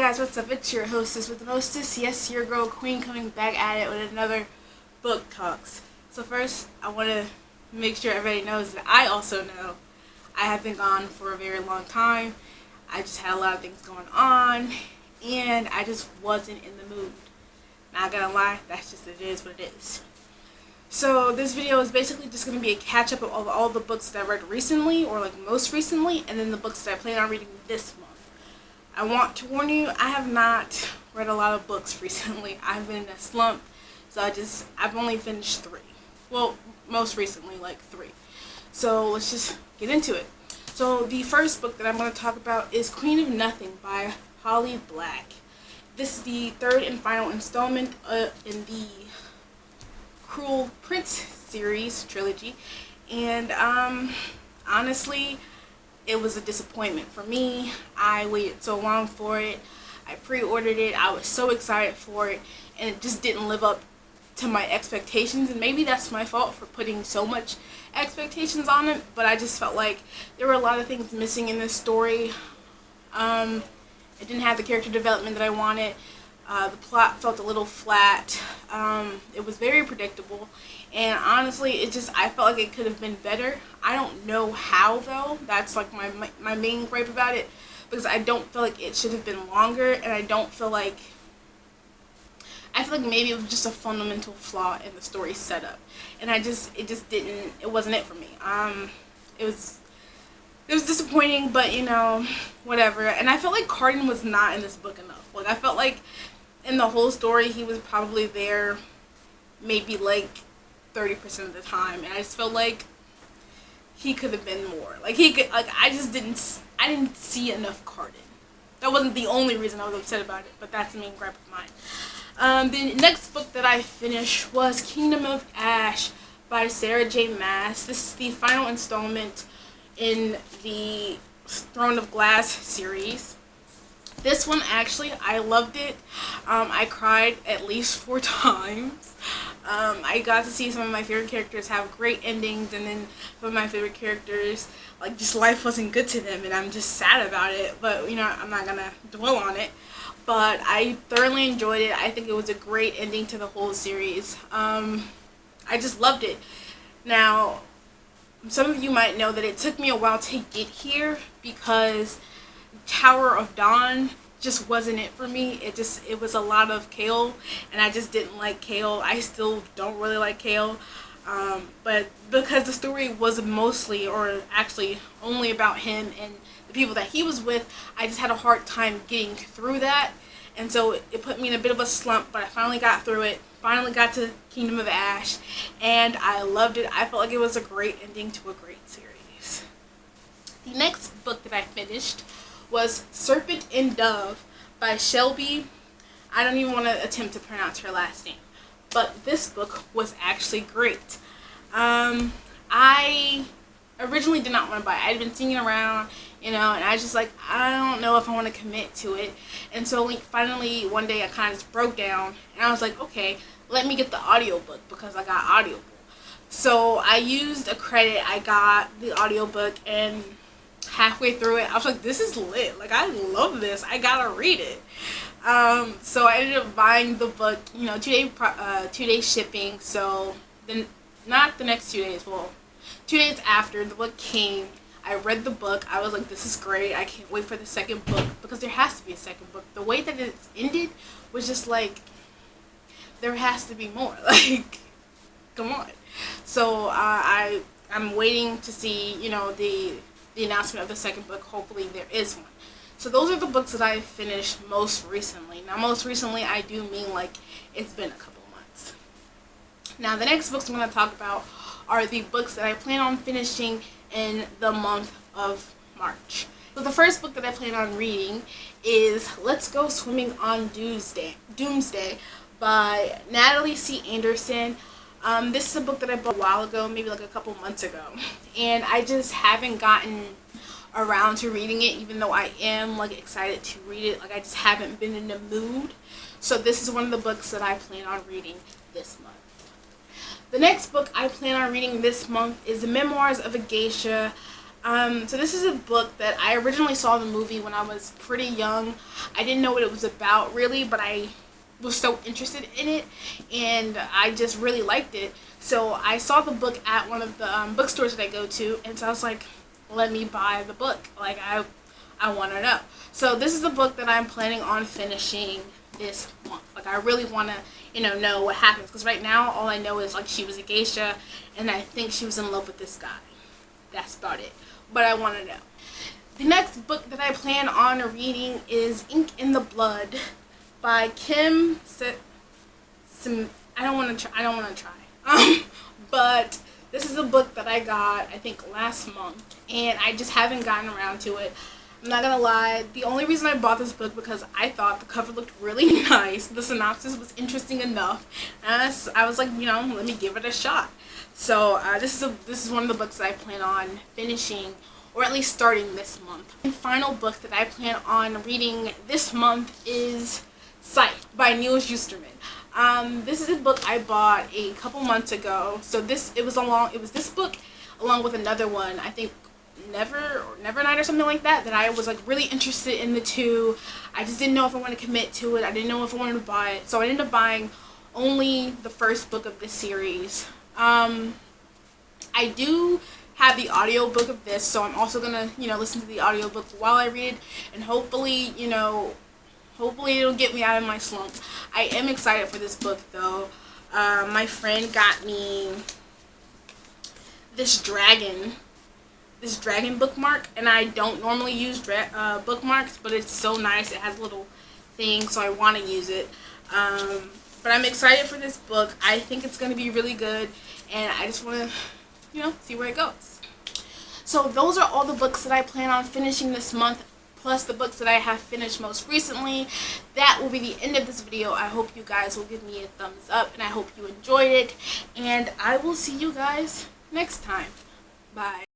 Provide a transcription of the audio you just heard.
guys, what's up? It's your hostess with the mostest. Yes, your girl Queen coming back at it with another book talks. So first, I want to make sure everybody knows that I also know I have been gone for a very long time. I just had a lot of things going on, and I just wasn't in the mood. Not gonna lie, that's just it is what it is. So this video is basically just going to be a catch-up of all the books that I read recently, or like most recently, and then the books that I plan on reading this month. I want to warn you, I have not read a lot of books recently. I've been in a slump, so I've only finished 3. Well, most recently, like 3. So let's just get into it. So the first book that I'm going to talk about is Queen of Nothing by Holly Black. This is the 3rd and final installment in the Cruel Prince series trilogy, and honestly, it was a disappointment for me. I waited so long for it. I pre-ordered it. I was so excited for it, and it just didn't live up to my expectations, and maybe that's my fault for putting so much expectations on it, but I just felt like there were a lot of things missing in this story. It didn't have the character development that I wanted. The plot felt a little flat. It was very predictable, and honestly, I felt like it could have been better. I don't know how, though. That's like my main gripe about it, because I don't feel like it should have been longer, and I feel like maybe it was just a fundamental flaw in the story setup, and it wasn't it for me. It was disappointing, but whatever. And I felt like Cardin was not in this book enough. Like, I felt like in the whole story he was probably there maybe like 30% of the time, and I just felt like he could have been more. Like, I didn't see enough Cardin. That wasn't the only reason I was upset about it, but that's the main gripe of mine. The next book that I finished was Kingdom of Ash by Sarah J. Maas. This is the final installment in the Throne of Glass series. This one, actually, I loved it. I cried at least 4 times. I got to see some of my favorite characters have great endings, and then some of my favorite characters, like, just life wasn't good to them, and I'm just sad about it. But, I'm not gonna dwell on it. But I thoroughly enjoyed it. I think it was a great ending to the whole series. I just loved it. Now, some of you might know that it took me a while to get here because Tower of Dawn just wasn't it for me. It was a lot of Kale, and I just didn't like Kale. I still don't really like Kale. But because the story was mostly, or actually only, about him and the people that he was with, I just had a hard time getting through that. And so it put me in a bit of a slump, but I finally got through it. Finally got to Kingdom of Ash, and I loved it. I felt like it was a great ending to a great series. The next book that I finished was Serpent and Dove by Shelby. I don't even want to attempt to pronounce her last name, but this book was actually great. I originally did not want to buy it. I had been seeing it around, and I was just like, I don't know if I want to commit to it. And so finally one day I kind of just broke down, and I was like, okay, let me get the audiobook, because I got Audible. So I used a credit. I got the audiobook, and halfway through it I was like, this is lit. Like, I love this. I gotta read it. So I ended up buying the book, 2-day shipping. So then, not the next 2 days, well, 2 days after the book came, I read the book. I was like, this is great. I can't wait for the second book, because there has to be a second book. The way that it's ended was just like, there has to be more. Like, come on. So I'm waiting to see, the announcement of the second book. Hopefully there is one. So those are the books that I finished most recently. Now, most recently, I do mean like it's been a couple months. Now, the next books I'm going to talk about are the books that I plan on finishing in the month of March. So the first book that I plan on reading is Let's Go Swimming on Doomsday by Natalie C. Anderson. This is a book that I bought a while ago, maybe like a couple months ago, and I just haven't gotten around to reading it, even though I am like excited to read it. Like, I just haven't been in the mood. So this is one of the books that I plan on reading this month. The next book I plan on reading this month is The Memoirs of a Geisha So this is a book that I originally saw the movie when I was pretty young. I didn't know what it was about really, but I was so interested in it, and I just really liked it. So I saw the book at one of the bookstores that I go to, and so I was like, let me buy the book. Like, I want to know. So this is the book that I'm planning on finishing this month. Like, I really want to, know what happens. Because right now, all I know is, like, she was a geisha, and I think she was in love with this guy. That's about it. But I want to know. The next book that I plan on reading is Ink in the Blood by Kim. I don't want to try. But this is a book that I got, I think, last month, and I just haven't gotten around to it. I'm not gonna lie, the only reason I bought this book because I thought the cover looked really nice. The synopsis was interesting enough, and I was like, let me give it a shot. So this is one of the books that I plan on finishing, or at least starting this month. The final book that I plan on reading this month is Sight by Neil Shusterman. This is a book I bought a couple months ago. So it was this book along with another one, I think Never Night or something like that I was like really interested in the two. I just didn't know if I wanted to commit to it. I didn't know if I wanted to buy it. So I ended up buying only the first book of this series. I do have the audio book of this, so I'm also gonna, listen to the audio book while I read, and hopefully, hopefully it'll get me out of my slump. I am excited for this book though. My friend got me this dragon bookmark, and I don't normally use bookmarks, but it's so nice. It has a little thing, so I want to use it. But I'm excited for this book. I think it's going to be really good, and I just want to, see where it goes. So those are all the books that I plan on finishing this month, plus the books that I have finished most recently. That will be the end of this video. I hope you guys will give me a thumbs up, and I hope you enjoyed it, and I will see you guys next time. Bye.